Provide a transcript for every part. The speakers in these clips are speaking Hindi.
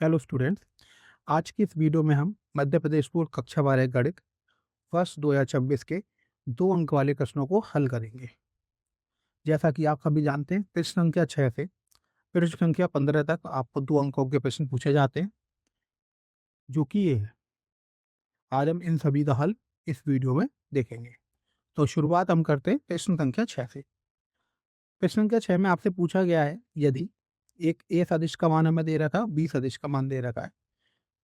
Hello students. आज की इस वीडियो में हम मध्य प्रदेश बोर्ड कक्षा 12 गणित वर्ष 2026 के 2 अंक वाले प्रश्नों को हल करेंगे। जैसा कि आप सभी जानते हैं, प्रश्न संख्या 6 से प्रश्न संख्या 15 तक आपको 2 अंकों के प्रश्न पूछे जाते हैं, जो कि ये है। आज हम इन सभी का हल इस वीडियो में देखेंगे। तो शुरुआत हम करते हैं प्रश्न संख्या 6 से। प्रश्न संख्या 6 में आपसे पूछा गया है, यदि एक ए सदिश का मान हमें दे रखा है, बी सदिश का मान दे रखा है,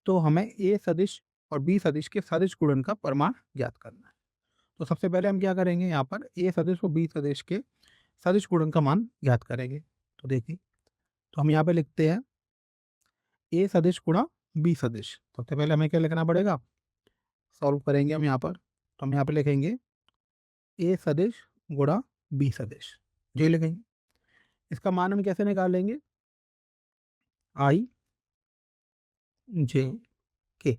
तो हमें ए सदिश और बी सदिश के सदिश गुणन का प्रमाण ज्ञात करना है। तो सबसे पहले हम क्या करेंगे, यहाँ पर ए सदिश और बी सदिश के सदिश गुणन का मान ज्ञात करेंगे। तो देखिए, तो हम यहाँ पे लिखते हैं ए सदिश गुणा बी सदिश। सबसे पहले हमें क्या लिखना पड़ेगा, सॉल्व करेंगे हम यहाँ पर। तो हम यहाँ पे लिखेंगे ए सदिश गुणा बी सदिश, ये लिखेंगे। इसका मान हम कैसे निकालेंगे, आई जे के।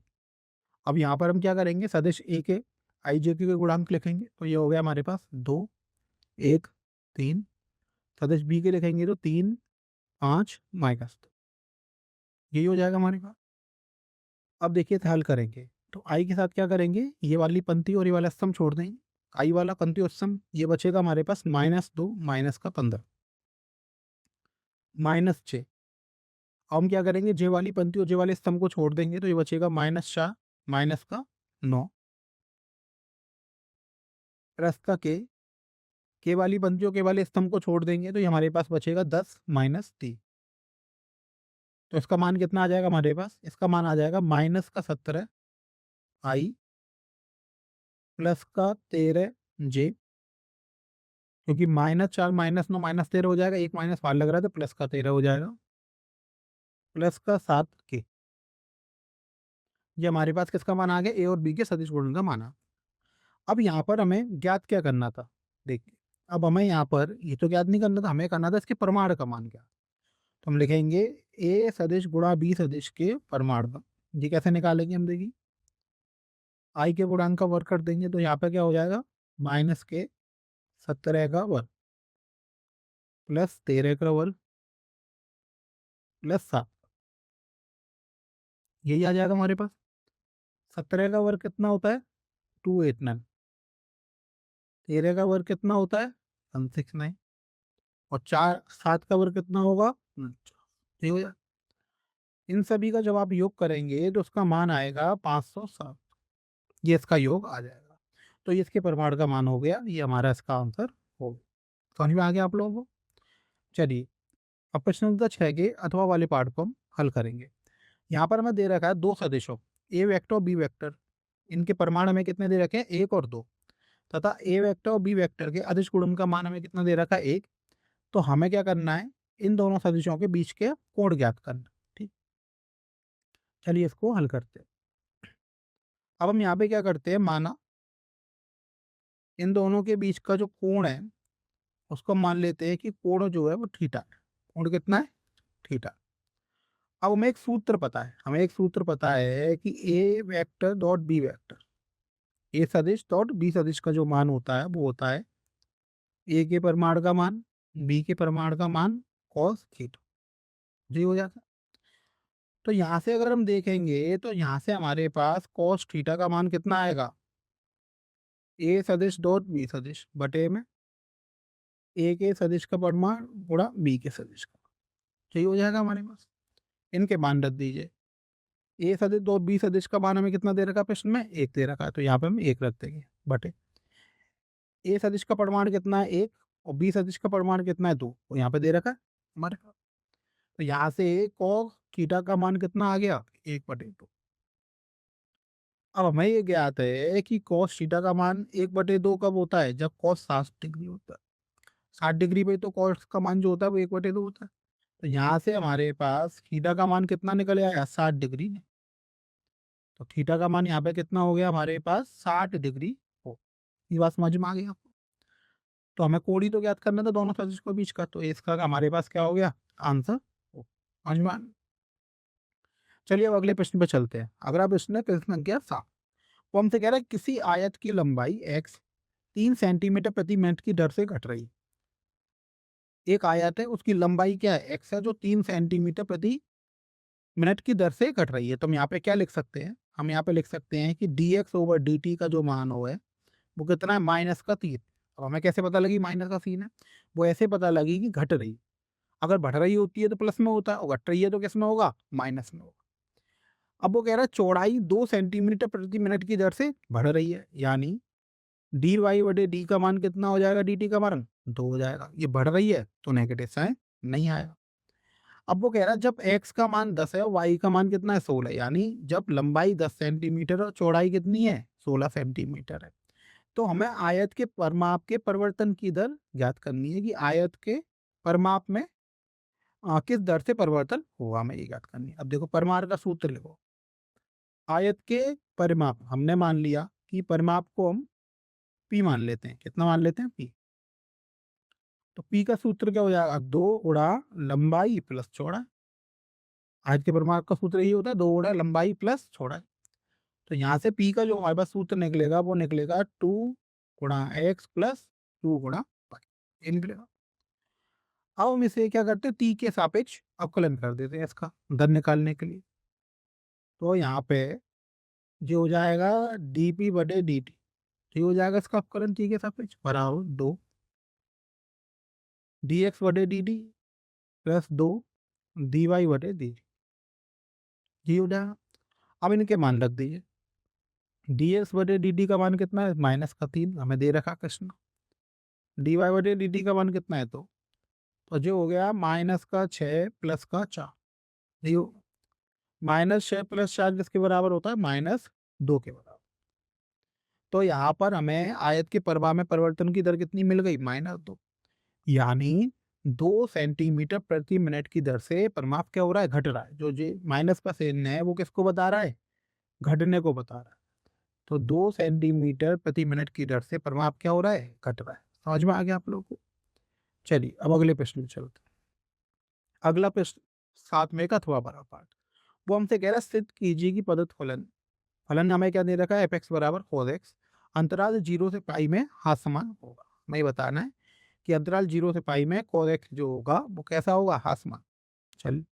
अब यहाँ पर हम क्या करेंगे, सदिश ए के आई जे के गुणांक लिखेंगे। तो ये हो गया हमारे पास 2, 1, 3। सदिश बी के लिखेंगे तो 3, 5 माइनस, यही हो जाएगा हमारे पास। अब देखिए हल करेंगे तो आई के साथ क्या करेंगे, ये वाली पंक्ति और ये वाला स्तंभ छोड़ देंगे। आई वाला पंक्ति और स्तंभ, ये बचेगा हमारे पास -2 माइनस का 15 -6। अब हम क्या करेंगे, जे वाली पंक्ति और जे वाले स्तंभ को छोड़ देंगे तो ये बचेगा -4 माइनस का 9 प्लस का के वाली पंक्ति और के वाले स्तंभ को छोड़ देंगे तो ये हमारे पास बचेगा 10 -3। तो इसका मान कितना आ जाएगा हमारे पास, इसका मान आ जाएगा -17 आई प्लस का 13 जे, क्योंकि -4 -9 -13 हो जाएगा, एक माइनस वार लग रहा है तो प्लस का 13 हो जाएगा, प्लस का 7 के। ये हमारे पास किसका मान आ गया, ए और बी के सदिश गुणन का मान आ। अब यहाँ पर हमें ज्ञात क्या करना था, देखिए अब हमें यहाँ पर ये तो ज्ञात नहीं करना था, हमें करना था इसके प्रमाण का मान क्या। तो हम लिखेंगे ए सदिश गुणा बी सदिश के प्रमाण का। ये कैसे निकालेंगे हम, देखिए आई के गुणांक का वर्ग कर देंगे तो यहाँ पे क्या हो जाएगा, माइनस के 17 का वर्ग प्लस 13 का वर्ग प्लस 7, यही आ जाएगा हमारे पास। 17 का वर्ग कितना होता है, 289। 13 का वर्ग कितना होता है, 169। और 7 का वर्ग कितना होगा, ठीक हो जाए। इन सभी का जब आप योग करेंगे तो उसका मान आएगा 507, ये इसका योग आ जाएगा। तो ये इसके प्रमाण का मान हो गया, ये हमारा इसका आंसर हो गया। समझ में आ गया आप लोगों को। चलिए अब प्रश्न संख्या 6 के अथवा वाले पार्ट को हम हल करेंगे। यहाँ पर हमें दे रखा है दो सदिशों ए वेक्टर और बी वेक्टर, इनके प्रमाण हमें कितने दे रखे हैं, 1 और 2, तथा ए वेक्टर और बी वेक्टर के अदिश गुणन का मान हमें कितना दे रखा है, 1। तो हमें क्या करना है, इन दोनों सदिशों के बीच के कोण ज्ञात करना। ठीक, चलिए इसको हल करते हैं। अब हम यहाँ पे क्या करते हैं, माना इन दोनों के बीच का जो कोण है उसको मान लेते हैं कि कोण जो है वो थीटा है। कोण कितना है, थीटा। अब हमें एक सूत्र पता है, हमें एक सूत्र पता है कि ए वेक्टर डॉट बी वेक्टर, ए सदिश डॉट बी सदिश का जो मान होता है वो होता है ए के परिमाण का मान बी के परिमाण का मान कॉस थीटा, जी हो जाता है। तो यहाँ से अगर हम देखेंगे तो यहाँ से हमारे पास कॉस थीटा का मान कितना आएगा, ए सदिश डॉट बी सदिश बटे में ए के सदिश का परिमाण गुणा बी के सदिश का, सही हो जाएगा हमारे पास। इनके मान रख दीजिए, ए सदिश डॉट बी सदिश का मान हमें कितना दे रखा है प्रश्न में, 1 दे रखा है, तो यहाँ पे हम 1 रख देंगे बटे ए सदिश का परिमाण कितना है, 1, और बी सदिश का परिमाण कितना है, 2, तो यहाँ पे दे रखा है हमारे पास। तो यहाँ से कॉस थीटा का मान कितना आ गया, 1/2। अब हमें ये ज्ञात है कि कॉस थीटा का मान 1/2 कब होता है, जब कॉस 60 डिग्री होता है। 60 डिग्री पे तो कॉस का मान जो होता है वो 1/2 होता है। तो यहाँ से हमारे पास थीटा का मान कितना निकल आया, 60 डिग्री। तो थीटा का मान यहाँ पे कितना हो गया हमारे पास, 60 डिग्री हो। ये बात समझ में आ गई आपको। तो हमें कोण तो ज्ञात करना था दोनों सदिश के बीच का, तो इसका हमारे पास क्या हो गया, आंसर हो। समझ में आ गया? चलिए अब अगले प्रश्न पे चलते हैं। अगला प्रश्न है प्रश्न संख्या 7। वो हमसे कह रहा है किसी आयत की लंबाई x 3 सेंटीमीटर प्रति मिनट की दर से घट रही है। एक आयत है, उसकी लंबाई क्या है, x है, जो 3 सेंटीमीटर प्रति मिनट की दर से घट रही है। तो हम यहाँ पे क्या लिख सकते हैं, हम यहाँ पे लिख सकते हैं कि dx/dt का जो मान हो है वो कितना है, -3। अब हमें कैसे पता लगी माइनस का सीन है, वो ऐसे पता लगी कि घट रही। अगर बढ़ रही होती है तो प्लस में होता है, और घट रही है तो किस में होगा, माइनस में होगा। अब वो कह रहा है चौड़ाई 2 सेंटीमीटर प्रति मिनट की दर से बढ़ रही है, यानी dy/d का मान कितना हो जाएगा, dt का मान 2 हो जाएगा। ये बढ़ रही है तो नेगेटिव साइन नहीं आएगा। अब वो कह रहा है जब x का मान 10 है और y का मान कितना है, 16, यानी जब लंबाई 10 सेंटीमीटर और चौड़ाई कितनी है, 16 सेंटीमीटर है, तो हमें आयत के परिमाप के परिवर्तन की दर ज्ञात करनी है कि आयत के परिमाप में किस दर से परिवर्तन हुआ, हमें ये ज्ञात करनी है। अब देखो परिमाप का सूत्र लिखो। आयत के परिमाप, हमने मान लिया कि परिमाप को हम p मान लेते हैं। कितना मान लेते हैं, p। तो p का सूत्र क्या हो जाएगा, 2 गुणा लंबाई प्लस चौड़ाई। आयत के परिमाप का सूत्र यही होता है, 2 गुणा लंबाई प्लस चौड़ाई। तो यहाँ से p का जो हमारे पास सूत्र निकलेगा वो निकलेगा 2 गुणा x प्लस 2 गुणा y, ये निकलेगा। अब हम इसे क्या करते हैं, t के सापेक्ष अवकलन कर देते हैं इसका दर निकालने के लिए। तो यहाँ पे जो हो जाएगा dp/dt, ये हो जाएगा इसका अवकलन t के सापेक्ष बराबर 2 dx/dt प्लस 2 dy/dt, ये हो जाएगा। अब इनके मान रख दीजिए। dx/dt का मान कितना है, -3 हमें दे रखा कृष्ण। dy/dt का मान कितना है, तो जो हो गया -6 प्लस का 4, ये -6 प्लस 4 किसके बराबर होता है, -2 के बराबर। तो यहाँ पर हमें आयत के परिमाप में परिवर्तन की दर कितनी मिल गई, -2, यानी 2 सेंटीमीटर प्रति मिनट की दर से परिमाप क्या हो रहा है, घट रहा है। जो जी माइनस का चिन्ह है वो किसको बता रहा है, घटने को बता रहा है। तो 2 सेंटीमीटर प्रति मिनट की दर से परिमाप क्या हो रहा है, घट रहा है। समझ में आ गया आप लोगों को। चलिए अब अगले प्रश्न में चलते हैं। अगला प्रश्न 7वें का अथवा बड़ा पार्ट, वो हमसे कह रहा है सिद्ध कीजिए कि प्रदत्त फलन, फलन हमें क्या दे रखा है, fx बराबर cos x अंतराल 0 से पाई में हाथ समान होगा। हमें बताना है कि अंतराल 0 से पाई में cos x जो होगा वो कैसा होगा, हाथ समान। चल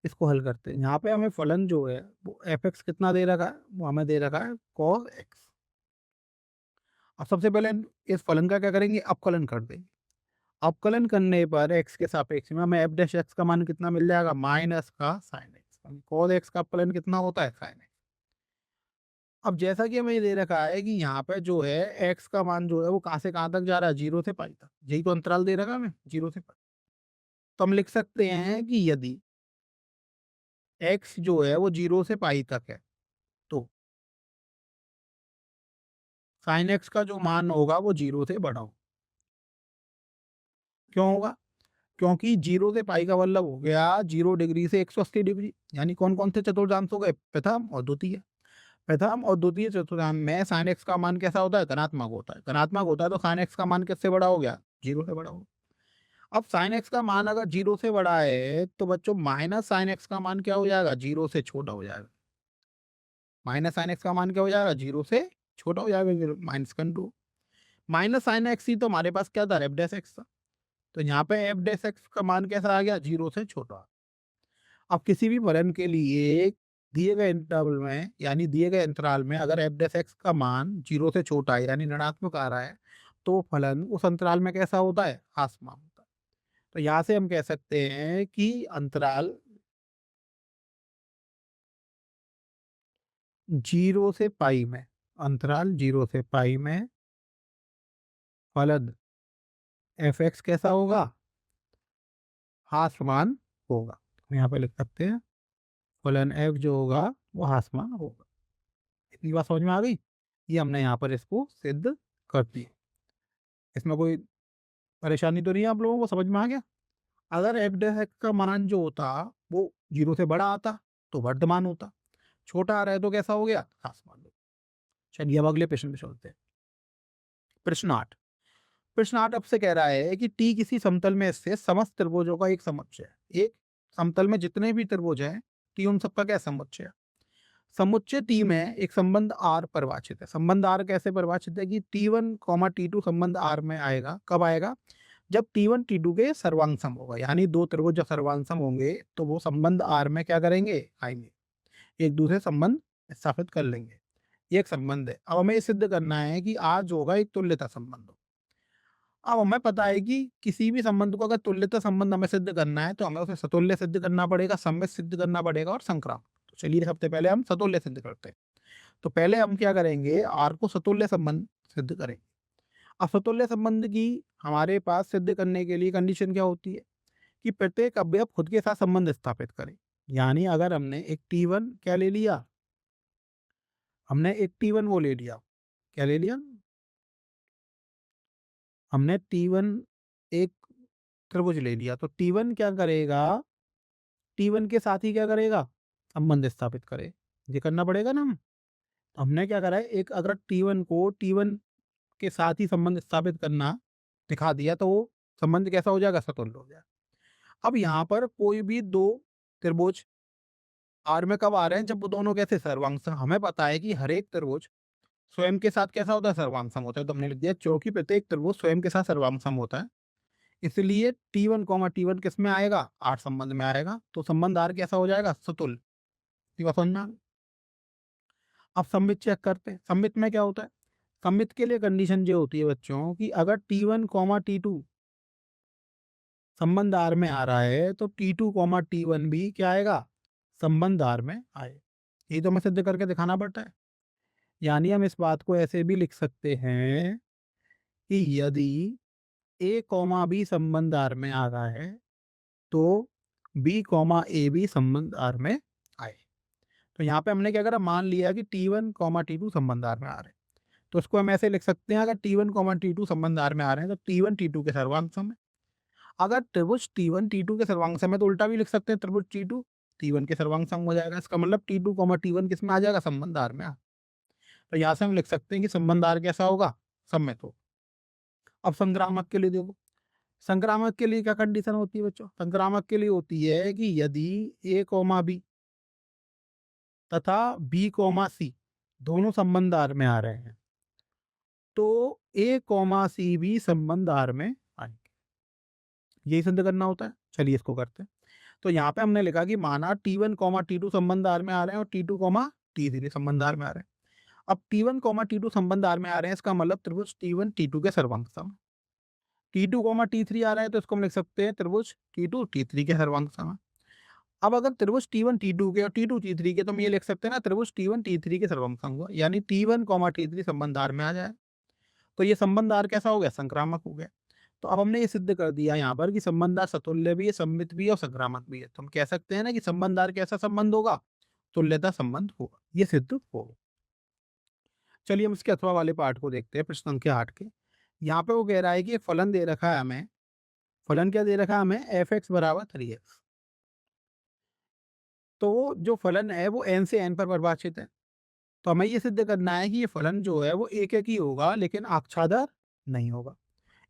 इसको हल करते हैं। यहाँ पे हमें फलन जो है वो fx कितना दे रखा है, वो हमें दे रखा है cos x। अब सबसे पहले इस फलन का क्या करेंगे, अवकलन कर देंगे। अवकलन करने पर x के सापेक्ष में हमें f' का मान कितना मिल जाएगा, माइनस का sin x। cos x का अवकलन कितना होता है, sin x। अब जैसा कि हमें ये दे रखा है कि यहाँ पे जो है x का मान जो है वो कहाँ से कहाँ तक जा रहा है, 0 से पाई तक। यही तो अंतराल दे रखा है हमें, 0 से पाई। तो हम लिख सकते हैं कि यदि x जो है वो 0 से पाई तक है तो sin x का जो मान होगा वो 0 से बड़ा हो। क्यों होगा, क्योंकि 0 से पाई का मतलब हो गया 0 डिग्री से 180 डिग्री, यानी कौन कौन से चतुर्थांश हो गए, प्रथम और द्वितीय। प्रथम और द्वितीय चतुर्थांश में sin x का मान कैसा होता है, धनात्मक होता है। धनात्मक होता है तो sin x का मान किससे बड़ा हो गया, 0 से बड़ा हो। अब sin x का मान अगर 0 से बड़ा है तो बच्चों माइनस sin x का मान क्या हो जाएगा, 0 से छोटा हो जाएगा। माइनस sin x का मान क्या हो जाएगा, 0 से छोटा हो जाएगा, minus control. Minus sin x ही तो हमारे पास क्या था, f' था। तो यहाँ पे f' का मान कैसा आ गया, 0 से छोटा। अब किसी भी फलन के लिए दिए गए इंटरवल में, यानी दिए गए अंतराल में अगर f' का मान 0 से छोटा है यानी ऋणात्मक आ रहा है, तो फलन उस अंतराल में कैसा होता है, हास्यमान होता है। तो यहाँ से हम कह सकते हैं कि अंतराल 0 से पाई में, अंतराल 0 से पाई में फलन f(x) कैसा होगा, हास्यमान होगा। हम यहाँ पे लिख सकते हैं फलन f जो होगा वो हास्यमान होगा। इतनी बात समझ में आ गई। ये हमने यहाँ पर इसको सिद्ध कर दिया। इसमें कोई परेशानी तो नहीं है आप लोगों को, समझ में आ गया। अगर f' का मान जो होता वो 0 से बड़ा आता तो वर्धमान होता, छोटा आ रहा है तो कैसा हो गया, ह्रासमान। चलिए अब अगले प्रश्न पे चलते हैं। प्रश्न 8, प्रश्न 8 आपसे कह रहा है कि टी किसी समतल में स्थित समस्त त्रिभुजों का एक समुच्चय है। एक समतल में जितने भी त्रिभुज हैं टी उन सबका क्या समुच्चय है। समुच्चय टी में एक संबंध आर परिभाषित है। संबंध आर कैसे परिभाषित है कि T1, T2 संबंध आर में आएगा, कब आएगा, जब T1 T2 के सर्वांग सम होगा, यानी दो त्रिभुज जब सर्वांग सम होंगे तो वो संबंध R में क्या करेंगे, आएंगे, एक दूसरे संबंध स्थापित कर लेंगे। ये एक संबंध है। अब हमें ये सिद्ध करना है कि R जो होगा एक तुल्यता संबंध हो। अब हमें पता है कि किसी भी संबंध को अगर तुल्यता संबंध हमें सिद्ध करना है तो हमें उसे सतुल्य सिद्ध करना पड़ेगा, सममित सिद्ध करना पड़ेगा और संक्रामक। तो चलिए सबसे पहले हम सतुल्य सिद्ध करते हैं। तो पहले हम क्या करेंगे, आर को सतुल्य संबंध सिद्ध करेंगे। अब सतुल्य संबंध की हमारे पास सिद्ध करने के लिए कंडीशन क्या होती है कि प्रत्येक अवयव खुद के साथ संबंध स्थापित करे। यानी अगर हमने एक T1 क्या ले लिया, हमने एक T1 वो ले लिया, क्या ले लिया, हमने T1 एक त्रिभुज ले लिया, तो T1 क्या करेगा, T1 के साथ ही क्या करेगा, संबंध स्थापित करे। ये करना पड़ेगा ना। हम हमने क्या करा है, एक अगर T1 को T1 के साथ ही संबंध स्थापित करना दिखा दिया तो वो संबंध कैसा हो जाएगा, सतुल्य हो जाएगा। अब यहाँ पर कोई भी दो त्रिभुज आर में कब आ रहे हैं, जब वो दोनों कैसे सर्वांग सम। हमें पता है कि हर एक त्रिभुज स्वयं के साथ कैसा होता है, सर्वांग सम होता है। तो हमने लिख दिया क्योंकि प्रत्येक त्रिभुज स्वयं के साथ सर्वांग सम होता है, इसलिए T1 किस में आएगा, आर संबंध में आएगा। तो संबंध आर कैसा हो जाएगा, सतुल्य। ठीक है, समझना। अब सममित चेक करते हैं, सममित में क्या होता है। सममित के लिए कंडीशन ये होती है बच्चों कि अगर T1, संबंध आर में आ रहा है तो T2, भी क्या आएगा, संबंध आर में आए। ये तो हमें सिद्ध करके दिखाना पड़ता है। यानी हम इस बात को ऐसे भी लिख सकते हैं कि यदि A, B संबंध आर में आ रहा है तो B, A भी संबंध आर में आए। तो यहाँ पे हमने क्या करा, मान लिया कि T1, T2 संबंध आर में आ रहे हैं। तो उसको हम ऐसे लिख सकते हैं, अगर T1, T2 संबंध आर में आ रहे हैं तो T1 T2 के सर्वांग सम है। अगर त्रिभुज T1 T2 के सर्वांग सम है तो उल्टा भी लिख सकते हैं, त्रिभुज T2 T1 के सर्वांग सम हो जाएगा। इसका मतलब T2, T1 किस में आ जाएगा, संबंध आर में आ। तो यहाँ से हम लिख सकते हैं कि संबंध आर कैसा होगा, सममित हो। अब संक्रामक के लिए देखो, संक्रामक के लिए क्या कंडीशन होती है बच्चों, संक्रामक के लिए होती है कि यदि A, B तथा B, C दोनों संबंध आर में आ रहे हैं तो A, C भी संबंध आर में आएंगे। यही सिद्ध करना होता है। चलिए इसको करते हैं। तो यहाँ पे हमने लिखा कि माना T1, T2 संबंध आर में आ रहे हैं और T2, T3 संबंध आर में आ रहे हैं। अब T1, T2 संबंध आर में आ रहे हैं, इसका मतलब त्रिभुज T1 T2 के सर्वांग सम। T2, T3 आ रहा है तो इसको हम लिख सकते हैं त्रिभुज T2 T3 के सर्वांग सम। अब अगर त्रिभुज T1 T2 के और T2 T3 के, तो हम ये लिख सकते हैं ना त्रिभुज T1 T3 के सर्वांग सम हुआ, यानी T1, T3 संबंध आर में आ जाए। तो ये संबंध आर कैसा हो गया, संक्रामक हो गया। तो अब हमने ये सिद्ध कर दिया यहाँ पर कि संबंध आर सतुल्य भी है, सममित भी है और संक्रामक भी है। तो हम कह सकते हैं ना कि संबंध आर कैसा संबंध होगा, तुल्यता संबंध होगा। ये सिद्ध होगा। चलिए हम इसके अथवा वाले पार्ट को देखते हैं, प्रश्न संख्या 8 के। यहाँ पे वो कह रहा है कि एक फलन दे रखा है हमें, फलन क्या दे रखा है हमें, f(x) = 3x। तो जो फलन है वो n से n पर परिभाषित है। तो हमें ये सिद्ध करना है कि ये फलन जो है वो एक एक ही होगा लेकिन आच्छादक नहीं होगा,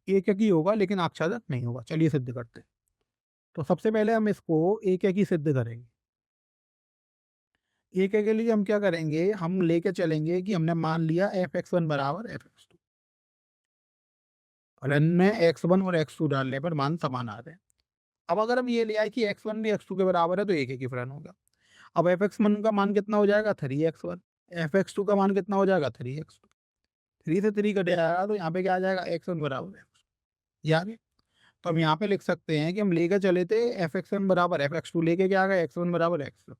एक एक ही होगा लेकिन आच्छादक नहीं होगा। चलिए सिद्ध करते हैं। तो सबसे पहले हम इसको एक एक ही सिद्ध करेंगे। एक एक के लिए हम क्या करेंगे, हम लेके चलेंगे कि हमने मान लिया f(x1) = f(x2), फलन में x1 और x2 डालने पर मान समान आ रहे हैं। अब अगर हम ये ले आए कि x1 भी x2 के बराबर है तो एक एक ही फलन होगा। अब f(x1) का मान कितना हो जाएगा, 3x1। f(x2) का मान कितना हो जाएगा, 3x2। 3 से 3 कट जाएगा तो यहाँ पे क्या आ जाएगा, x1 = x। ये आ गया। तो हम यहाँ पे लिख सकते हैं कि हम लेकर चले थे f(x1) = f(x2), लेके क्या आ गया, x1 = x।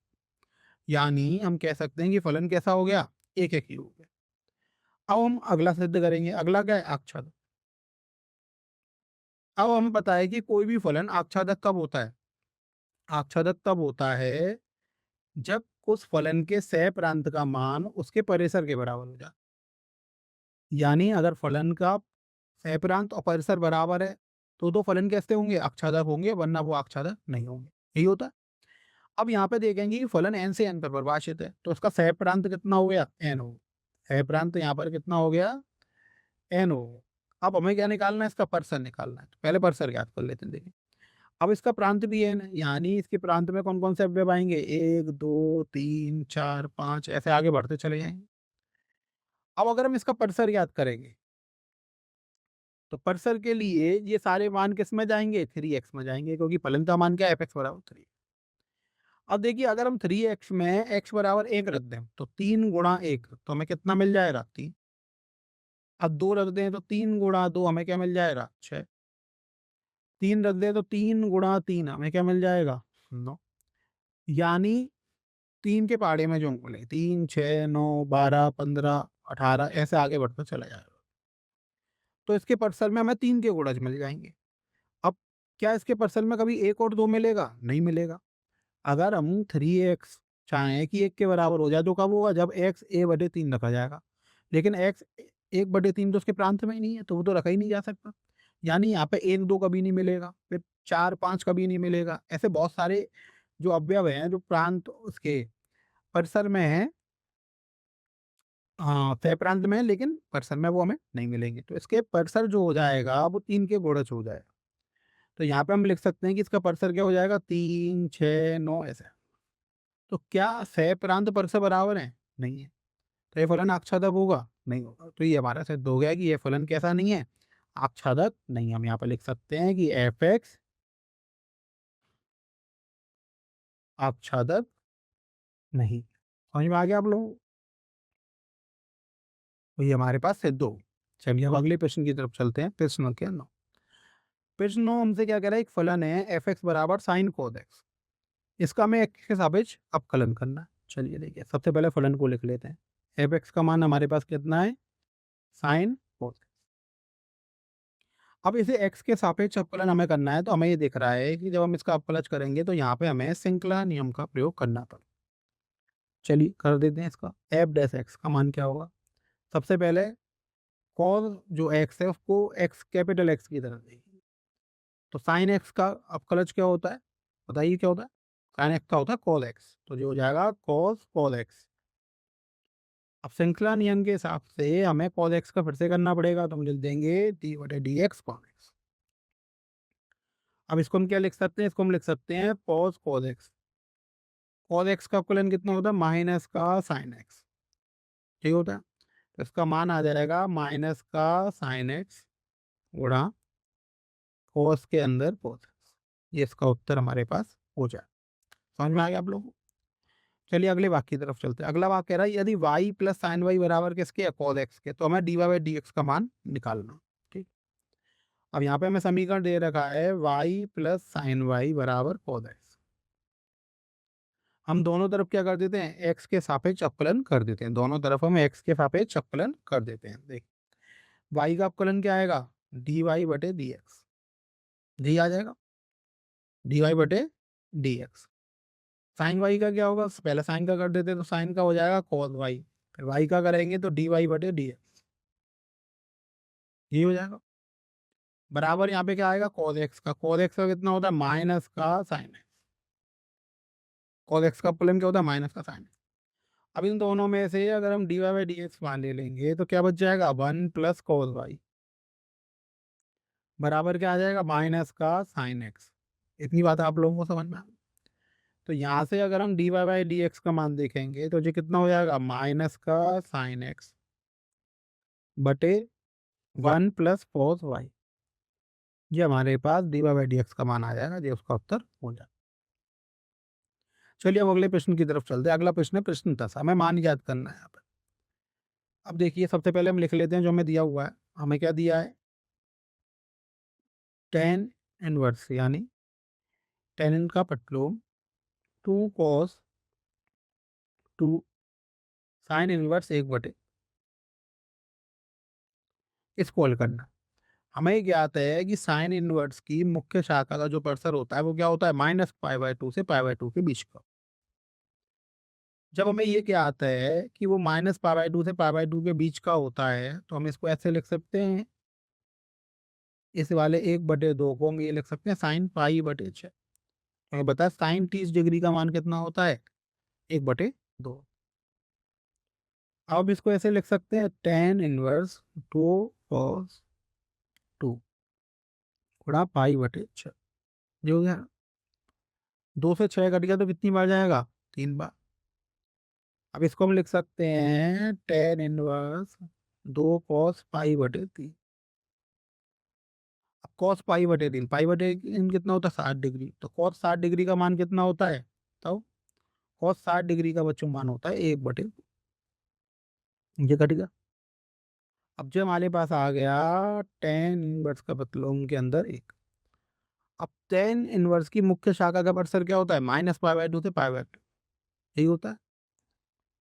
यानी हम कह सकते हैं कि फलन कैसा हो गया, एक एक ही हो गया। अब हम अगला सिद्ध करेंगे। अगला क्या है, आच्छादक। अब हमें पता है कि कोई भी फलन आच्छादक कब होता है, आच्छादक तब होता है जब उस फलन के सह प्रांत का मान उसके परिसर के बराबर हो जाए। यानी अगर फलन का सह प्रांत और परिसर बराबर है तो फलन कैसे होंगे, आच्छादक होंगे, वरना वो आच्छादक नहीं होंगे। यही होता है। अब यहाँ पे देखेंगे कि फलन n से n पर परिभाषित है तो उसका सह प्रांत कितना हो गया, n हो। सह प्रांत यहाँ पर कितना हो गया, n हो। अब हमें क्या निकालना है, इसका परिसर निकालना है। तो पहले परिसर ज्ञात कर लेते हैं। देखिए अब इसका प्रांत भी n है, यानी इसके प्रांत में कौन कौन से अवयव आएंगे, 1 2 3 4 5, ऐसे आगे बढ़ते चले जाएंगे। अब अगर हम इसका परिसर याद करेंगे तो परसर के लिए ये सारे मान किस में जाएंगे, 3x में जाएंगे, क्योंकि फलन का मान क्या है, f(x) बराबर 3। अब देखिए अगर हम 3x में x बराबर 1 रख दें तो 3 गुणा 1 तो हमें कितना मिल जाएगा, 3। अब 2 रख दें तो 3 गुणा 2 हमें क्या मिल जाएगा, 6। 3 रख दें तो 3 गुणा 3 हमें क्या मिल जाएगा, 9। यानी 3 के पहाड़े में जो बोले 3, 6, 9, 12, 15, 18 ऐसे आगे बढ़ता चला जाएगा। तो इसके परसल में हमें 3 के गुणज मिल जाएंगे। अब क्या इसके परसल में कभी 1 और 2 मिलेगा, नहीं मिलेगा। अगर हम 3x चाहें कि 1 के बराबर हो जाए तो कब होगा, जब x a/3 रखा जाएगा। लेकिन x 1/3 तो उसके प्रांत में ही नहीं है, तो वो तो रखा ही नहीं जा सकता। यानी यहाँ पे 1, 2 कभी नहीं मिलेगा, फिर 4, 5 कभी नहीं मिलेगा। ऐसे बहुत सारे जो अवयव हैं जो प्रांत उसके परिसर में है, हाँ तय प्रांत में है, लेकिन परिसर में वो हमें नहीं मिलेंगे। तो इसके परिसर जो हो जाएगा वो 3 के गुणज हो जाएगा। तो यहाँ पे हम लिख सकते हैं कि इसका परिसर क्या हो जाएगा, 3, 6, 9 ऐसे। तो क्या सह प्रांत परिसर बराबर है, नहीं है। तो ये फलन आच्छादक होगा, नहीं होगा। तो ये हमारा सिद्ध हो गया कि ये फलन कैसा नहीं है, आच्छादक नहीं। हम यहाँ पे लिख सकते हैं कि f(x) आच्छादक नहीं। समझ में आ गया आप लोगों को? तो ये हमारे पास सिद्ध हो। चलिए अब अगले प्रश्न की तरफ चलते हैं। प्रश्न के 9। प्रश्न 9 हमसे क्या कह रहा है, एक फलन है f(x) बराबर sin cos x। इसका हमें x के सापेक्ष अवकलन करना है। चलिए देखिए सबसे पहले फलन को लिख लेते हैं। f(x) का मान हमारे पास कितना है, sin cos x। अब इसे x के सापेक्ष अवकलन हमें करना है, तो हमें ये दिख रहा है कि जब हम इसका अवकलन करेंगे तो यहाँ पे हमें श्रृंखला नियम का प्रयोग करना पड़ेगा। चलिए कर देते हैं इसका। f(x) का मान क्या होगा, सबसे पहले cos जो x है उसको x कैपिटल X की तरह देंगे। तो sin x का अवकलज क्या होता है, बताइए क्या होता है, sin x का होता है cos x, तो जो हो जाएगा cos x। अब श्रृंखला नियम के हिसाब से हमें cos x का फिर से करना पड़ेगा, तो हम लिख देंगे d/dx cos x। अब इसको हम क्या लिख सकते हैं, इसको हम लिख सकते हैं cos x। cos x का अवकलन कितना होता है, माइनस का sin x, ठीक होता है। तो इसका मान आ जाएगा माइनस का sin x गुणा cos के अंदर cos x। ये इसका उत्तर हमारे पास हो जाए। समझ में आ गया आप लोगों को? चलिए अगले वाक्य की तरफ चलते हैं। अगला वाक्य कह रहा है यदि y प्लस साइन वाई बराबर किसके है, cos x के, तो हमें dy/dx का मान निकालना। ठीक, अब यहाँ पे हमें समीकरण दे रखा है y प्लस साइन वाई बराबर cos x। हम दोनों तरफ क्या कर देते हैं, x के सापेक्ष अवकलन कर देते हैं। दोनों तरफ हम x के सापेक्ष अवकलन कर देते हैं। देख y का अवकलन क्या आएगा, dy/dx, डी आ जाएगा dy/dx। साइन वाई का क्या होगा, पहले साइन का कर देते हैं तो साइन का हो जाएगा cos वाई, फिर वाई का करेंगे तो dy/dx, ये हो जाएगा। बराबर यहाँ पे क्या आएगा, cos x का। cos x का कितना होता है, माइनस का साइन x। cos x का फलन क्या होता है, माइनस का साइन x। अब इन दोनों में से अगर हम dy/dx मान ले लेंगे तो क्या बच जाएगा, 1 प्लस cos y बराबर क्या आ जाएगा, माइनस का साइन x। इतनी बात आप लोगों को समझ में आ गई? तो यहाँ से अगर हम dy/dx का मान देखेंगे तो ये कितना हो जाएगा, माइनस का साइन x बटे 1 प्लस cos y। ये हमारे पास dy/dx का मान आ जाएगा, ये उसका उत्तर हो जाएगा। चलिए अब अगले प्रश्न की तरफ चलते हैं। अगला प्रश्न है प्रश्न 10। हमें मान याद करना है यहाँ पर। अब देखिए सबसे पहले हम लिख लेते हैं जो हमें दिया हुआ है। हमें क्या दिया है, tan इनवर्स यानी tan का पटलोम 2 cos 2 साइन इनवर्स 1/, इसको हल करना। हमें ज्ञात है कि साइन इनवर्स की मुख्य शाखा का जो परसर होता है वो क्या होता है, -π/2 से π/2 के बीच का। जब हमें ये ज्ञात है कि वो -π/2 से π/2 के बीच का होता है तो हम इसको ऐसे लिख सकते हैं, इस वाले 1/2 को हम ये लिख सकते हैं साइन π/6। हमें बता साइन 30 डिग्री का मान कितना होता है, 1/2। अब इसको ऐसे लिख सकते हैं tan इनवर्स 2 cos 2 गुणा π/6। जो हो गया, 2 से 6 कट गया तो कितनी बार जाएगा, 3 बार। अब इसको हम लिख सकते हैं tan inverse 2 cos π/3। Cos pi बटे 3, पाई बटे 3 कितना होता है 60 डिग्री, तो कॉस 60 डिग्री का मान कितना होता है, तो कॉस 60 डिग्री का बच्चों मान होता है 1/2, ये कट गया। अब जो हमारे पास आ गया टेन इनवर्स का प्रतिलोम के अंदर एक। अब टेन इनवर्स की मुख्य शाखा का परिसर क्या होता है, -π/2 से π/2, यही होता है।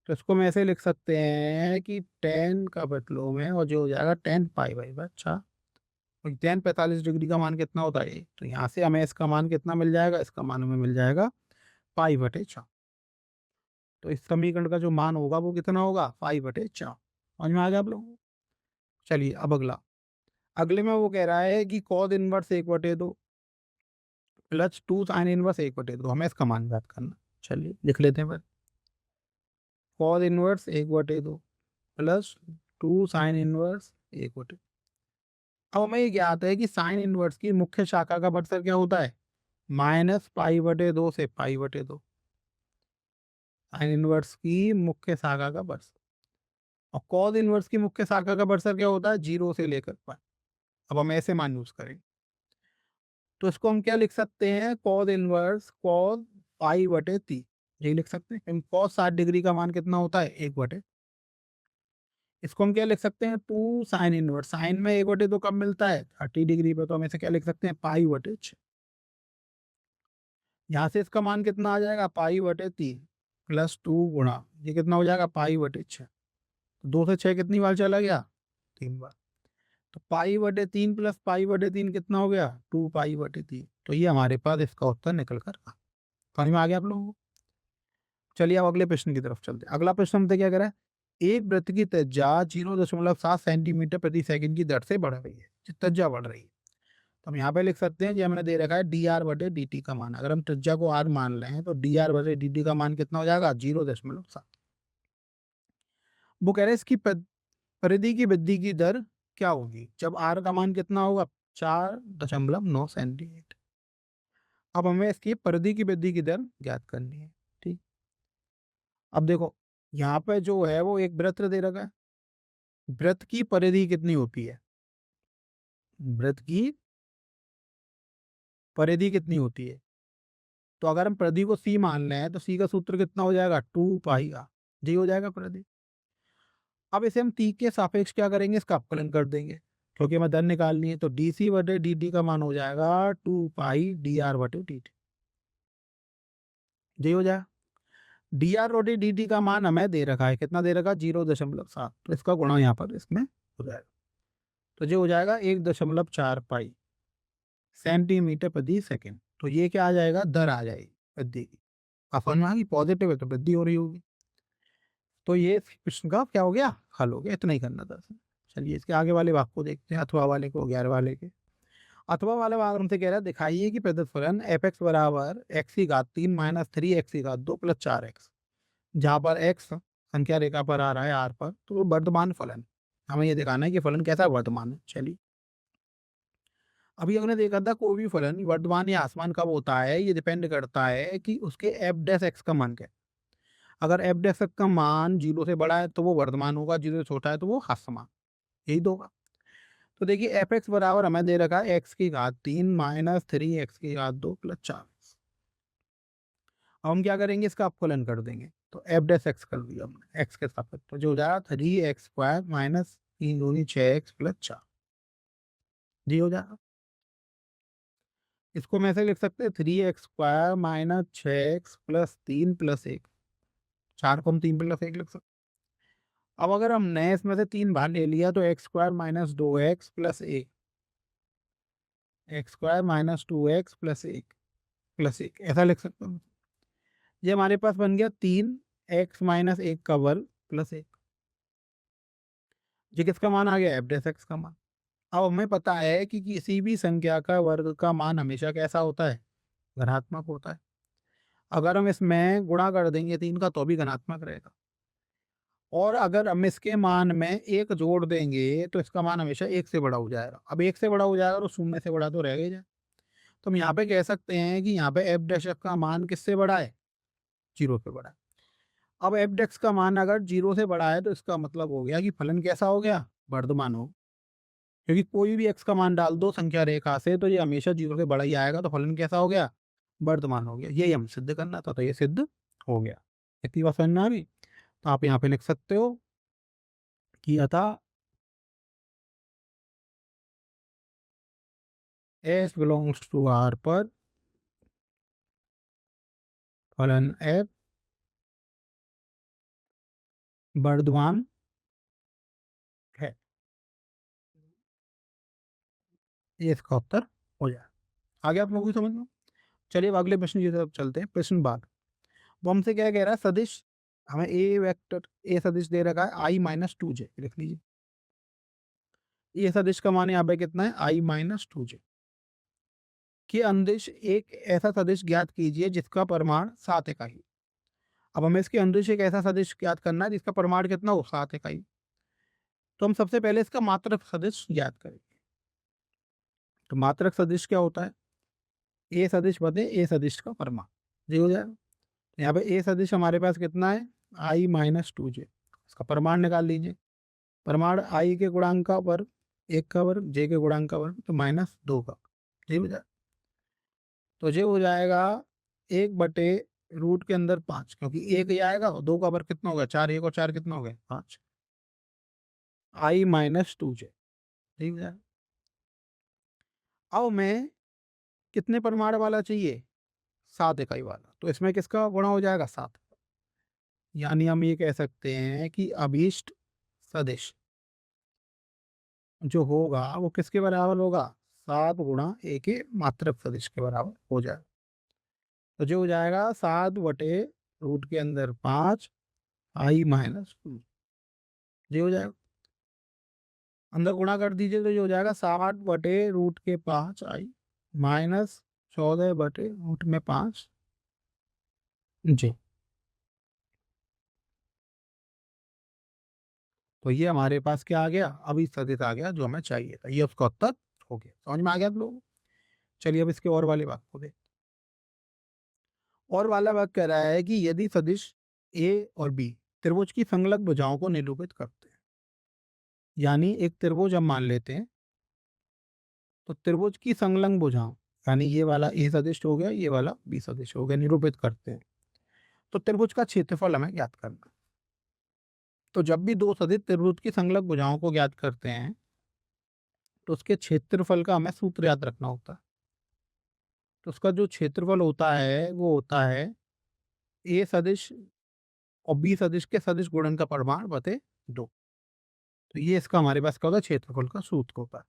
तो इसको मैं ऐसे लिख सकते हैं कि टेन का प्रतिलोम है और जो हो जाएगा टेन π/2। अच्छा, और टेन 45 डिग्री का मान कितना होता है, तो यहाँ से हमें इसका मान कितना मिल जाएगा, इसका मान हमें मिल जाएगा π/4। तो इस समीकरण का जो मान होगा वो कितना होगा, π/4। समझ में आ गया आप लोगों को। चलिए अब अगला, अगले में वो कह रहा है कि cos inverse 1/2 plus 2 sine inverse 1/2, हमें इसका मान ज्ञात करना। चलिए लिख लेते हैं फिर, cos inverse 1/2 plus 2 sine inverse 1/2। अब हमें ये ज्ञात है कि साइन इनवर्स की मुख्य शाखा का परिसर क्या होता है, -π/2 से π/2, साइन इनवर्स की मुख्य शाखा का परिसर। और कॉस इनवर्स की मुख्य शाखा का परिसर क्या होता है, 0 से लेकर पाई। अब हम ऐसे मान यूज करेंगे, तो इसको हम क्या लिख सकते हैं, कॉस इनवर्स कॉस π/3, यही लिख सकते हैं। कॉस 60 डिग्री का मान कितना होता है, 1/, इसको हम क्या लिख सकते हैं, 2 साइन इनवर्स, साइन में 1/2 कब मिलता है, 30 डिग्री पे, तो हम इसे क्या लिख सकते हैं, π/6। यहाँ से इसका मान कितना आ जाएगा, π/3 प्लस 2 गुणा, ये कितना हो जाएगा, π/6। 2 से 6 कितनी बार चला गया, 3 बार, तो π/3 प्लस π/3 कितना हो गया, 2π/3। तो ये हमारे पास इसका उत्तर निकल कर आ, समझ में आ गया आप लोगों को। चलिए अब अगले प्रश्न की तरफ चलते हैं। अगला प्रश्न हमसे क्या करा है, एक वृत्त की त्रिज्या 0.7 सेंटीमीटर प्रति सेकंड की दर से बढ़ रही है, त्रिज्या बढ़ रही है। तो हम यहाँ पे लिख सकते हैं, जो हमने दे रखा है dr/dt का मान, अगर हम त्रिज्या को r मान लें तो dr/dt का मान कितना हो जाएगा, 0.7। वो कह रहे हैं इसकी परिधि की वृद्धि की दर क्या होगी जब r का मान कितना होगा, 4.9 सेंटीमीटर। अब हमें इसकी परिधि की वृद्धि की दर ज्ञात करनी है। ठीक, अब देखो यहाँ पे जो है वो एक वृत्त दे रखा है, वृत्त की परिधि कितनी होती है, वृत्त की परिधि कितनी होती है, तो अगर हम परिधि को सी मान लें तो सी का सूत्र कितना हो जाएगा, 2πr, जी हो जाएगा परिधि। अब इसे हम टी के सापेक्ष क्या करेंगे, इसका अवकलन कर देंगे, क्योंकि हमें दर निकालनी है। तो dc/dt का मान हो जाएगा 2πdr/dt, जी हो जाएगा। dr/dt का मान हमें दे रखा है, कितना दे रखा है, 0.7, तो इसका गुणा यहाँ पर इसमें हो जाएगा, तो जो हो जाएगा 1.4 पाई सेंटीमीटर प्रति सेकंड। तो ये क्या आ जाएगा, दर आ जाएगी वृद्धि की। अपन वहाँ की पॉजिटिव है तो वृद्धि हो रही होगी। तो ये प्रश्न का क्या हो गया, हल हो गया, इतना ही करना था। चलिए इसके आगे वाले भाग को देखते हैं, अथवा वाले को, 11 वाले के। अथवा वाले भाग हमसे कह रहा है, दिखाइए कि प्रदत्त फलन f(x) बराबर x3 minus 3x2 plus 4x, जहाँ पर x संख्या रेखा पर आ रहा है r पर, तो वो वर्तमान फलन, हमें ये दिखाना है कि फलन कैसा वर्तमान है। चलिए अभी हमने देखा था कोई भी फलन वर्तमान या आसमान कब होता है, ये डिपेंड करता है कि उसके f' का मान क्या है। अगर f' का मान 0 से बड़ा है तो वो वर्तमान होगा, 0 से छोटा है तो वो हास्यमान, यही तो होगा। तो देखिए f(x) बराबर हमें दे रखा है x3 माइनस 3x2 प्लस 4। अब हम क्या करेंगे, इसका अपकलन कर देंगे, तो f' कर दिया हमने x के साथ, तो जो हो जाएगा 3x² माइनस 3 दूनी 6x प्लस 4, जी हो जाएगा। इसको हम ऐसे लिख सकते हैं 3x² minus 6x plus 3 plus 1, 4 को हम 3 प्लस 1 लिख सकते हैं। अब अगर हमने इसमें से 3 बाहर ले लिया तो x² minus 2x plus 1, x² minus 2x plus 1 ऐसा लिख सकते हैं। ये हमारे पास बन गया 3x माइनस 1 का वर्ग प्लस 1, ये किसका मान आ गया, f' का मान। अब हमें पता है कि किसी भी संख्या का वर्ग का मान हमेशा कैसा होता है, धनात्मक होता है। अगर हम इसमें गुणा कर देंगे 3 का तो भी धनात्मक रहेगा, और अगर हम इसके मान में 1 जोड़ देंगे तो इसका मान हमेशा 1 से बड़ा हो जाएगा। अब 1 से बड़ा हो जाएगा तो 0 से बड़ा तो रहेगा ही जाए। तो हम यहाँ पे कह सकते हैं कि यहाँ पे f' का मान किससे बड़ा है, 0 से बड़ा है। अब f' का मान अगर 0 से बड़ा है तो इसका मतलब हो गया कि फलन कैसा हो गया, वर्धमान हो। क्योंकि कोई भी x का मान डाल दो संख्या रेखा से तो ये हमेशा 0 से बड़ा ही आएगा, तो फलन कैसा हो गया, वर्धमान हो गया। यही हम सिद्ध करना था, तो ये सिद्ध हो गया। इतनी बात समझ में आ गई। तो आप यहाँ पे लिख सकते हो कि अतः S बिलोंग्स टू R पर फलन f वर्धमान है। ये इसका उत्तर हो जाए। आगे आप लोगों को समझ में। चलिए अब अगले प्रश्न की तरफ चलते हैं। प्रश्न बार वो हमसे क्या कह रहा है, सदिश हमें ए वेक्टर ए सदिश दे रखा है आई माइनस टू जे, लिख लीजिए। ये सदिश का मान यहाँ पे कितना है, आई माइनस टू जे के अंदिश एक ऐसा सदिश ज्ञात कीजिए जिसका परिमाण 7 इकाई। अब हमें इसके अंदिश एक ऐसा सदिश ज्ञात करना है जिसका परिमाण कितना हो, 7 इकाई। तो हम सबसे पहले इसका मात्रक सदिश ज्ञात करेंगे। तो मात्रक सदिश क्या होता है, ए सदिश बटे ए सदिश का परिमाण, जी हो जाएगा। यहाँ पे ए सदिश हमारे पास कितना है, आई माइनस टू जे। इसका परिमाण निकाल लीजिए। परिमाण आई के गुणांक का वर्ग 1 का वर्ग, जे के गुणांक का वर्ग तो माइनस 2 का, जी हो जाएगा। तो ये हो जाएगा 1/रूट के अंदर 5, क्योंकि 1 ही आएगा और 2 का वर्ग कितना होगा, 4, 1 और 4 कितना हो गया, 5। आई माइनस टू जे, ठीक हो जाएगा। अब मैं कितने परिमाण वाला चाहिए, 7 इकाई वाला, तो इसमें किसका गुणा हो जाएगा, 7। यानी हम ये कह सकते हैं कि अभीष्ट सदिश जो होगा वो किसके बराबर होगा, 7 गुणा ए के मात्रक सदिश के बराबर हो जाएगा। तो जो हो जाएगा 7/रूट के अंदर 5 आई माइनस टू, जी हो जाएगा। अंदर गुणा कर दीजिए तो ये हो जाएगा 60/रूट के 5 आई माइनस 14/रूट में 5 जी। तो ये हमारे पास क्या आ गया, अभी सदिश आ गया जो हमें चाहिए था, ये उसका उत्तर हो गया। समझ में आ गया आप लोगों को। चलिए अब इसके और वाले भाग को देख। और वाला भाग कह रहा है कि यदि सदिश ए और बी त्रिभुज की संलग्न भुजाओं को निरूपित करते हैं, यानी एक त्रिभुज हम मान लेते हैं, तो त्रिभुज की संलग्न भुजाओं यानी ये वाला ए सदिश हो गया, ये वाला बी सदिश हो गया, निरूपित करते हैं, तो त्रिभुज का क्षेत्रफल हमें ज्ञात करना। तो जब भी दो सदिश त्रिभुज की संलग्न भुजाओं को ज्ञात करते हैं तो उसके क्षेत्रफल का हमें सूत्र याद रखना होता है। तो उसका जो क्षेत्रफल होता है वो होता है ए सदिश और बी सदिश के सदिश गुणन का परिमाण बटे 2। तो ये इसका हमारे पास क्या होता है, क्षेत्रफल का सूत्र होता है।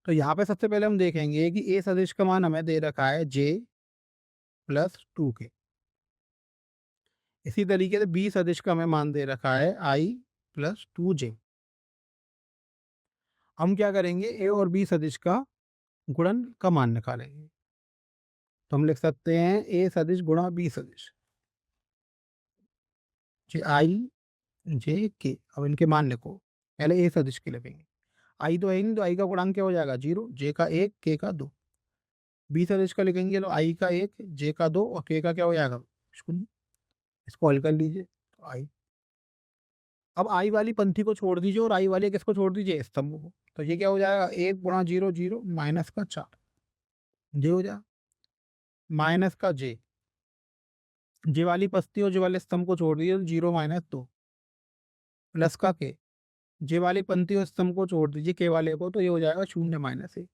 तो यहाँ पे सबसे पहले हम देखेंगे कि ए सदिश का मान हमें दे रखा है j+2 के। इसी तरीके से बी सदिश का हमें मान दे रखा है i+2j। हम क्या करेंगे, ए और बी सदिश का गुणन का मान निकालेंगे। तो हम लिख सकते हैं ए सदिश गुणा बी सदिश, जे आई जे के। अब इनके मान लिखो, पहले ए सदिश के लिखेंगे। आई तो है ही नहीं, तो आई का गुणांक क्या हो जाएगा, 0, जे का 1 के का 2। बी सदिश का लिखेंगे तो आई का 1 जे का 2 और के का क्या हो जाएगा, 0। इसको हल कर लीजिए तो आई। अब आई वाली पंक्ति को छोड़ दीजिए और आई वाले किसको छोड़ दीजिए, स्तंभ को। तो ये क्या हो जाएगा, 1 × 0 0 माइनस का 4, जे हो जाएगा। माइनस का जे वाली पंक्ति और जे वाले स्तंभ को छोड़ दीजिए तो 0 - 2, प्लस का के, जे वाली पंक्ति और स्तंभ को छोड़ दीजिए के वाले को, तो ये हो जाएगा 0 - 1।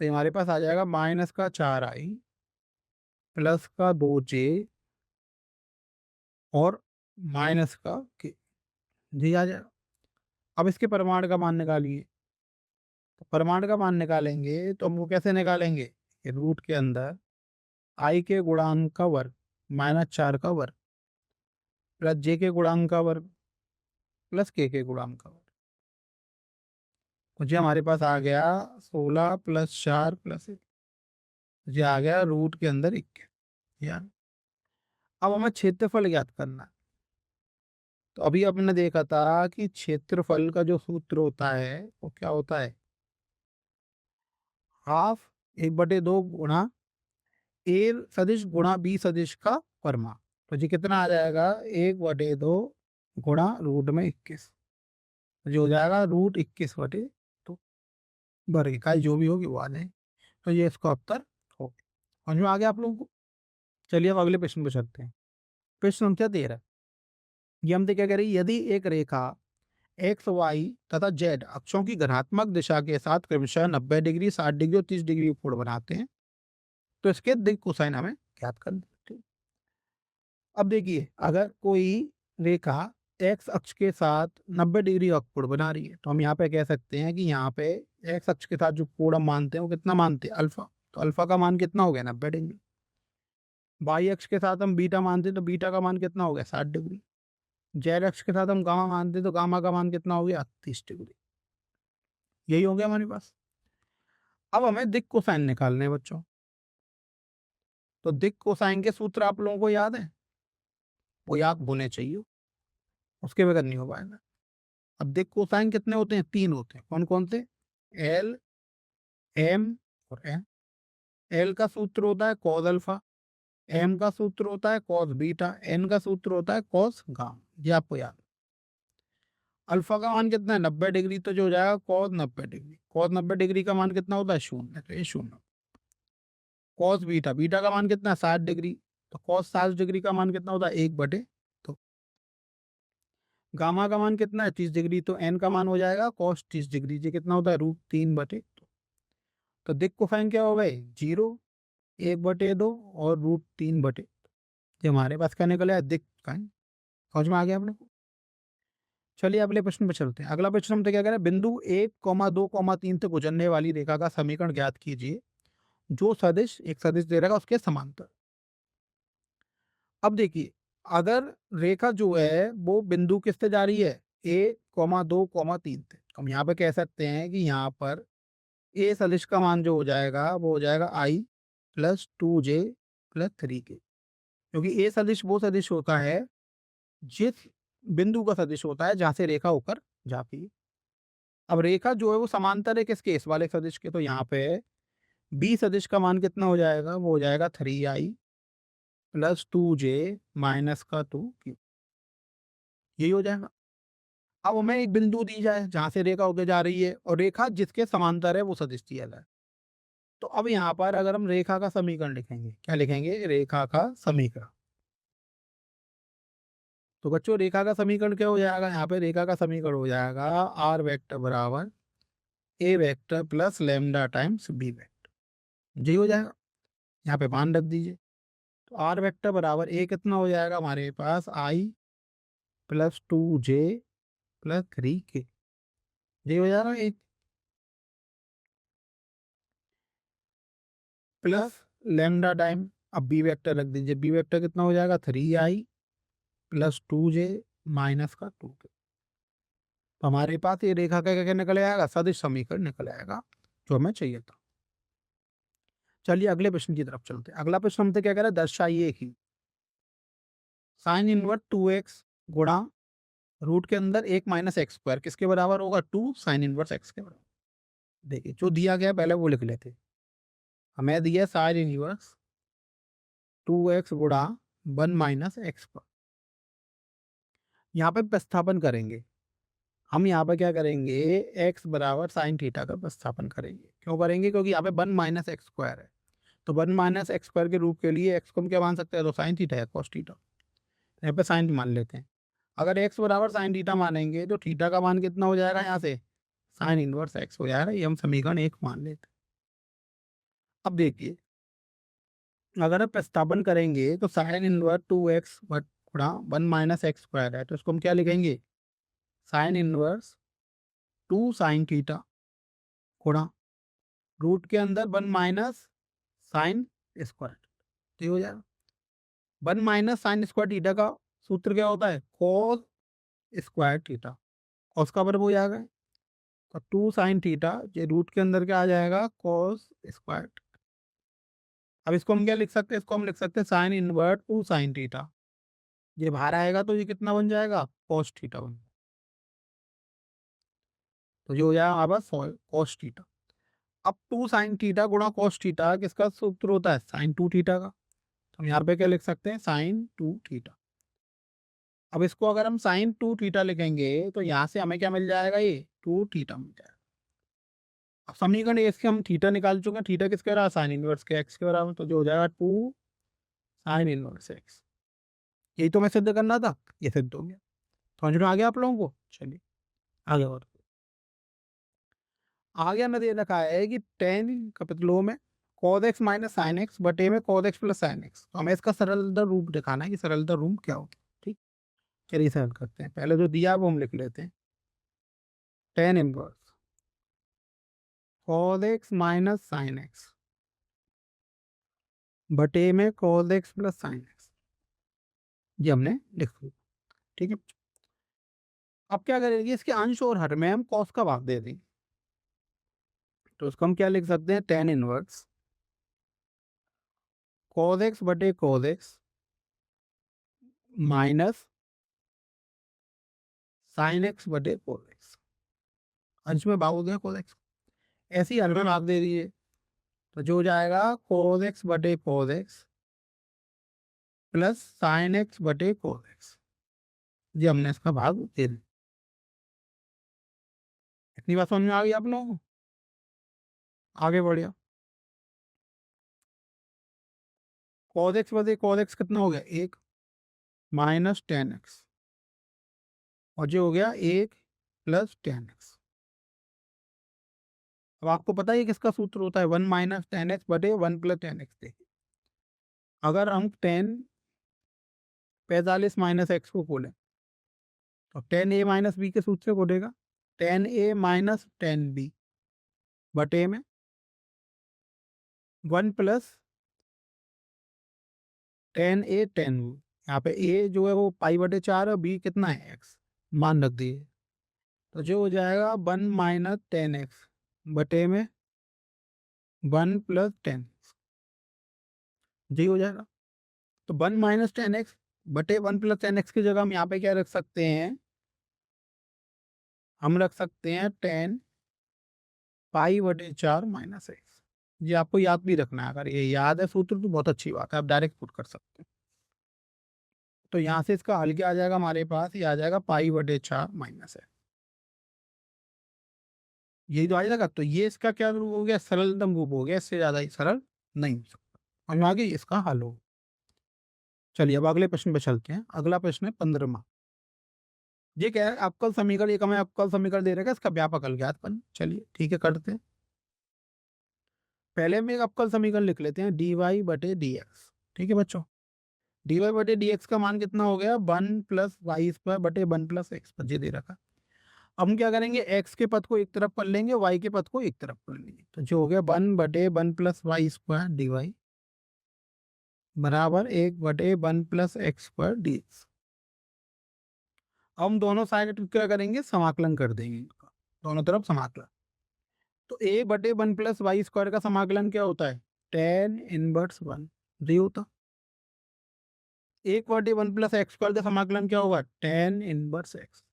तो ये हमारे पास आ जाएगा माइनस का 4i प्लस का 2j और माइनस का के, जी आ जाएगा। अब इसके परिमाण का मान निकालिए। तो परिमाण का मान निकालेंगे तो हम वो कैसे निकालेंगे, कि रूट के अंदर आई के गुणांक का वर्ग -4 का वर्ग प्लस जे के गुणांक का वर्ग प्लस के गुणांक का वर्ग। तो जी हमारे पास आ गया 16 + 4 + 1, ये आ गया रूट के अंदर 21। यार अब हमें क्षेत्रफल ज्ञात करना है। तो अभी आपने देखा था कि क्षेत्रफल का जो सूत्र होता है वो क्या होता है, हाफ 1/2 गुणा ए सदिश गुणा बी सदिश का परिमाण। तो जी कितना आ जाएगा, 1/2 गुणा रूट में 21, जो हो जाएगा रूट 21/2। वर्ग इकाई जो भी होगी वो आ जाएगी। तो ये इसका उत्तर हो गया। समझ में आ गया आप लोगों को? चलिए अब अगले प्रश्न पे चलते हैं। प्रश्न संख्या 13। ये हमसे क्या कह रही है, यदि एक रेखा एक्स वाई तथा जेड अक्षों की धनात्मक दिशा के साथ क्रमशः 90 डिग्री, 60 डिग्री और 30 डिग्री कोण बनाते हैं, तो इसके दिक् कोसाइन हमें ज्ञात करना है। ठीक। अब देखिए, अगर कोई रेखा एक्स अक्ष के साथ 90 डिग्री का कोण बना रही है, तो हम यहाँ पे कह सकते हैं कि यहाँ पे एक्स अक्ष के साथ जो कोण हम मानते हैं वो कितना मानते हैं, अल्फा। तो अल्फा का मान कितना हो गया, 90 डिग्री। वाई अक्ष के साथ हम बीटा मानते हैं, तो बीटा का मान कितना हो गया, 60 डिग्री। जेड अक्ष के साथ हम गामा मानते हैं, तो गामा का मान कितना हो गया, 30 डिग्री। यही हो गया हमारे पास। अब हमें दिक् कोसाइन निकालने हैं बच्चों। तो दिक् कोसाइन के सूत्र आप लोगों को याद है? वो याद होने चाहिए, उसके बगैर नहीं हो पाएगा। अब दिक् कोसाइन कितने होते हैं, 3 होते हैं। कौन कौन से? एल, एम और एन। एल का सूत्र होता है कॉस अल्फा, एम का सूत्र होता है कॉस बीटा, एन का सूत्र होता है कॉस गामा। ये आपको याद। अल्फा का मान कितना है, 90 डिग्री, तो जो हो जाएगा कॉस 90 डिग्री। कॉस 90 डिग्री का मान कितना होता है, 0, तो ये 0। कॉस बीटा, बीटा का मान कितना है, 60 डिग्री, तो कॉस 60 डिग्री का मान कितना होता है, 1/। तो गामा का मान कितना है, 30 डिग्री, तो एन का मान हो जाएगा कॉस 30 डिग्री। ये कितना होता है, √3/। तो दिक् कोसाइन क्या हो गए, 0, 1/2 और √3/। ये हमारे पास क्या निकला है, दिक् कोसाइन। समझ में आ गया आप लोग को? चलिए अगले प्रश्न पे चलते हैं। अगला प्रश्न हमसे क्या कह रहा है, बिंदु 1, 2, 3 से गुजरने वाली रेखा का समीकरण ज्ञात कीजिए जो सदिश, एक सदिश दे रहेगा उसके समांतर। अब देखिए, अगर रेखा जो है वो बिंदु किससे जा रही है, 1, 2, 3 से, हम यहाँ पे कह सकते हैं कि यहाँ पर ए सदिश का मान जो हो जाएगा वो हो जाएगा i + 2j + 3k। क्योंकि ए सदिश वो सदिश होता है जिस बिंदु का सदिश होता है जहां से रेखा होकर जाती है। अब रेखा जो है वो समांतर है किसके, इस वाले सदिश के। तो यहाँ पे बी सदिश का मान कितना हो जाएगा, वो हो जाएगा 3i + 2j - 2q। यही हो जाएगा। अब हमें एक बिंदु दी जाए जहां से रेखा होकर जा रही है और रेखा जिसके समांतर है वो सदिश दिया जाए। तो अब यहाँ पर अगर हम रेखा का समीकरण लिखेंगे, क्या लिखेंगे, रेखा का समीकरण। तो बच्चों रेखा का समीकरण क्या हो जाएगा, यहाँ पे रेखा का समीकरण हो जाएगा आर वेक्टर बराबर A vector plus lambda times B vector. जी हो जाएगा। यहाँ पे मान रख दीजिए। तो आर वेक्टर बराबर ए कितना हो जाएगा हमारे पास, i + 2j + 3k। ये हो जाएगा एक, प्लस लैम्डा टाइम। अब बी वेक्टर रख दीजिए, बी वेक्टर कितना हो जाएगा, 3i + 2j - 2k। तो हमारे पास ये रेखा का क्या निकल आएगा, सदिश समीकरण निकल आएगा जो हमें चाहिए था। चलिए अगले प्रश्न की तरफ चलते हैं। अगला प्रश्न हमसे क्या कह रहा है, दर्शाइए कि साइन इनवर्स 2x गुणा रूट के अंदर 1 - x² किसके बराबर होगा, 2 साइन इनवर्स x के बराबर। देखिए जो दिया गया पहले वो लिख लेते। हमें दिया साइन इनवर्स 2x गुणा 1 - x²। यहाँ पे प्रतिस्थापन करेंगे हम। यहाँ पे क्या करेंगे, x बराबर साइन थीटा का प्रतिस्थापन करेंगे। क्यों करेंगे, क्योंकि यहाँ पे 1 - x² है। तो 1 - x² के रूप के लिए x को हम क्या मान सकते हैं, तो साइन थीटा या कॉस थीटा। यहाँ पे साइन मान लेते हैं। अगर x बराबर साइन थीटा मानेंगे तो थीटा का मान कितना हो जाएगा, यहाँ से साइन इनवर्स x हो जाएगा। ये हम समीकरण 1 मान लेते हैं। अब देखिए, अगर हम प्रतिस्थापन करेंगे तो साइन इनवर्स 2x गुणा 1 - x² है, तो इसको हम क्या लिखेंगे, साइन इनवर्स 2 साइन थीटा गुणा रूट के अंदर 1 - साइन स्क्वायर। तो ये हो जाएगा 1 - साइन स्क्वायर थीटा का सूत्र क्या होता है, कॉस स्क्वायर थीटा। कॉस का वर्ग हो जाएगा, तो 2 साइन थीटा, ये रूट के अंदर क्या आ जाएगा, कॉस स्क्वायर। अब इसको हम क्या लिख सकते हैं, इसको हम लिख सकते हैं साइन इनवर्स 2 साइन थीटा। ये बाहर आएगा तो ये कितना बन जाएगा, कॉस थीटा बन जाएगा। तो ये हो जाएगा हमारे पास कॉस थीटा। अब 2 साइन थीटा गुणा कॉस थीटा किसका सूत्र होता है, साइन 2 थीटा का। तो हम यहाँ पे क्या लिख सकते हैं, साइन 2 थीटा। अब इसको अगर हम साइन 2 थीटा लिखेंगे तो यहाँ से हमें क्या मिल जाएगा, ये 2 थीटा मिल जाएगा। अब समीकरण इसके हम थीटा निकाल चुके हैं, थीटा किसके बराबर, साइन इनवर्स के एक्स के बराबर, तो जो हो जाएगा 2 साइन इनवर्स एक्स। यही तो मैं सिद्ध करना था, ये सिद्ध हो गया। समझ में आ गया आप लोगों को? चलिए आगे और आगे हमें दे रखा है कि टेन कैपिटल में cos x minus sine x बटे में cos x plus sine x. तो हमें इसका सरलतम रूप दिखाना है कि सरलतम रूप क्या होगा। ठीक, चलिए सरल करते हैं। पहले जो दिया है वो हम लिख लेते हैं, tan inverse cos x minus sine x बटे में cos x plus sine x, ये हमने लिख लिया। ठीक है, अब क्या करेंगे, इसके अंश और हर में हम cos का भाग दे देंगे। तो उसको हम क्या लिख सकते हैं, टेन इनवर्स cos x बटे cos x minus sine x बटे cos x। अंश में भाग हो गया cos x, ऐसे ही हर में भाग दे दीजिए। तो जो हो जाएगा cos x बटे cos x plus sine x बटे cos x, ये हमने इसका भाग दे दिया। इतनी बात समझ में आ गई आप लोगों को? आगे बढ़िया, cos x बटे cos x कितना हो गया, एक माइनस टेन एक्स, और जो हो गया एक प्लस टेन एक्स। अब आपको पता है किसका सूत्र होता है, वन माइनस टेन एक्स बटे वन प्लस टेन एक्स। देखिए अगर हम टेन 45 माइनस एक्स को खोलें तो टेन ए माइनस बी के सूत्र से खोलेगा, टेन ए माइनस टेन बी बटे में वन प्लस टेन ए टेन बी। यहाँ पे ए जो है वो पाई बटे चार और बी कितना है, एक्स, मान रख दिए। तो जो हो जाएगा वन माइनस टेन एक्स बटे में वन प्लस टेन, जी हो जाएगा। तो वन माइनस टेन एक्स बटे वन प्लस टेन एक्स की जगह हम यहाँ पे क्या रख सकते हैं, हम रख सकते हैं टेन पाई बटे चार माइनस एक्स। ये आपको याद भी रखना है, अगर ये याद है सूत्र तो बहुत अच्छी बात है, आप डायरेक्ट पुट कर सकते हैं। तो यहाँ से इसका हल क्या आ जाएगा हमारे पास, ये आ जाएगा पाई बटे चार माइनस है, यही तो आ जाएगा। तो ये इसका क्या रूप हो गया, सरलतम रूप हो गया, इससे ज्यादा ही सरल नहीं हो सकता। और आगे इसका हल हो। चलिए अब अगले प्रश्न पे चलते हैं। अगला प्रश्न है 15वां। ये क्या है, अवकल समीकरण, एक हमें अवकल समीकरण दे रखा है, इसका व्यापक हल ज्ञात करना। चलिए ठीक है, करते हैं। पहले हम एक अवकल समीकरण लिख लेते हैं, डी वाई बटे डी एक्स। ठीक है बच्चों, डी वाई बटे डी एक्स का मान कितना हो गया, वन प्लस वाई स्क्वायर बटे वन प्लस एक्स पर, ये दे रखा। अब हम क्या करेंगे, एक्स के पद को एक तरफ कर लेंगे, वाई के पद को एक तरफ कर लेंगे। तो जो हो गया वन बटे one plus Y square D Y बराबर एक बटे one plus X square D X. अब हम दोनों साइड क्या करेंगे, समाकलन कर देंगे इनका, दोनों तरफ समाकलन। तो ए बटे वन प्लस वाई स्क्वायर का समाकलन क्या होता है, टेन इनवर्स वन, जी होता। एक बटे वन प्लस एक्स स्क्वायर का समाकलन क्या होगा, टेन इनवर्स एक्स,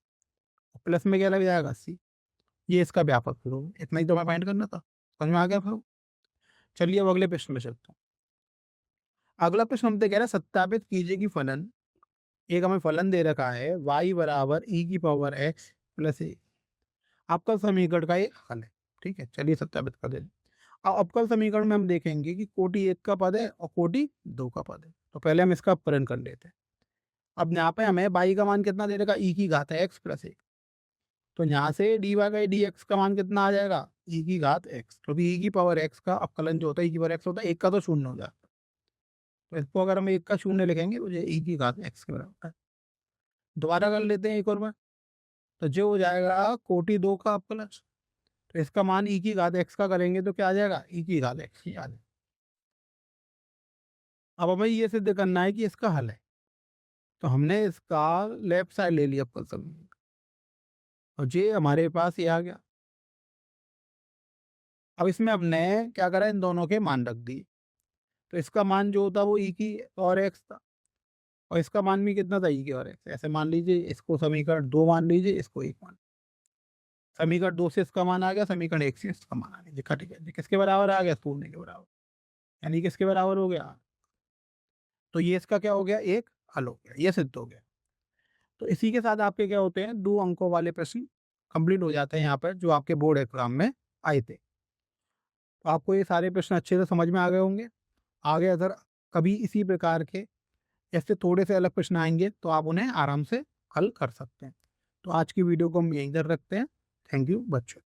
प्लस में क्या लग जाएगा सी। ये इसका व्यापक रूप, इतना ही तो मैं फाइंड करना था। समझ में आ गया फिर? चलिए अब अगले प्रश्न में चलते हैं। अगला प्रश्न हमसे कह रहा है सत्यापित कीजिए कि फलन, एक हमें फलन दे रखा है y बराबर e की पावर x प्लस ए, अवकल समीकरण का एक हल है। ठीक है, चलिए सत्यापित कर देते हैं। अब अवकल समीकरण में हम देखेंगे कि कोटि एक का पद है और कोटि दो का पद है। तो पहले हम इसका अपकरण कर लेते हैं। अब यहाँ पे हमें y का मान कितना दे रखा, e की घात है x प्लस एक। तो यहाँ से D Y by D X का मान कितना आ जाएगा, e की घात x। तो भी e की पावर x का अवकलन जो होता है e की पावर x होता है, एक का तो शून्य हो जाता है। तो इसको अगर हम एक का शून्य लिखेंगे तो ये e की घात x के बराबर है। दोबारा कर लेते हैं एक और बार। तो जो हो जाएगा कोटि दो का अवकलन, तो इसका मान e की घात x का करेंगे तो क्या आ जाएगा, e की घात x ही आ जाएगा। अब हमें ये सिद्ध करना है कि इसका हल है। तो हमने इसका लेफ्ट साइड ले लिया अवकल समीकरण, और ये हमारे पास ये आ गया। अब इसमें हमने क्या करा, इन दोनों के मान रख दिए। तो इसका मान जो होता वो e की और x था, और इसका मान भी कितना था, e की और x। ऐसे मान लीजिए, इसको समीकरण दो मान लीजिए, इसको एक मान। समीकरण दो से इसका मान आ गया, समीकरण एक से इसका मान आ गया। देखा, ठीक है, किसके बराबर आ गया, शून्य के बराबर, यानी किसके बराबर हो गया। तो ये इसका क्या हो गया, एक हल हो गया, ये सिद्ध हो गया। तो इसी के साथ आपके क्या होते हैं, दो अंकों वाले प्रश्न कंप्लीट हो जाते हैं यहाँ पर, जो आपके बोर्ड एग्जाम में आए थे। तो आपको ये सारे प्रश्न अच्छे से समझ में आ गए होंगे। आगे अगर कभी इसी प्रकार के ऐसे थोड़े से अलग प्रश्न आएंगे तो आप उन्हें आराम से हल कर सकते हैं। तो आज की वीडियो को हम यहीं तक रखते हैं। थैंक यू बच्चों।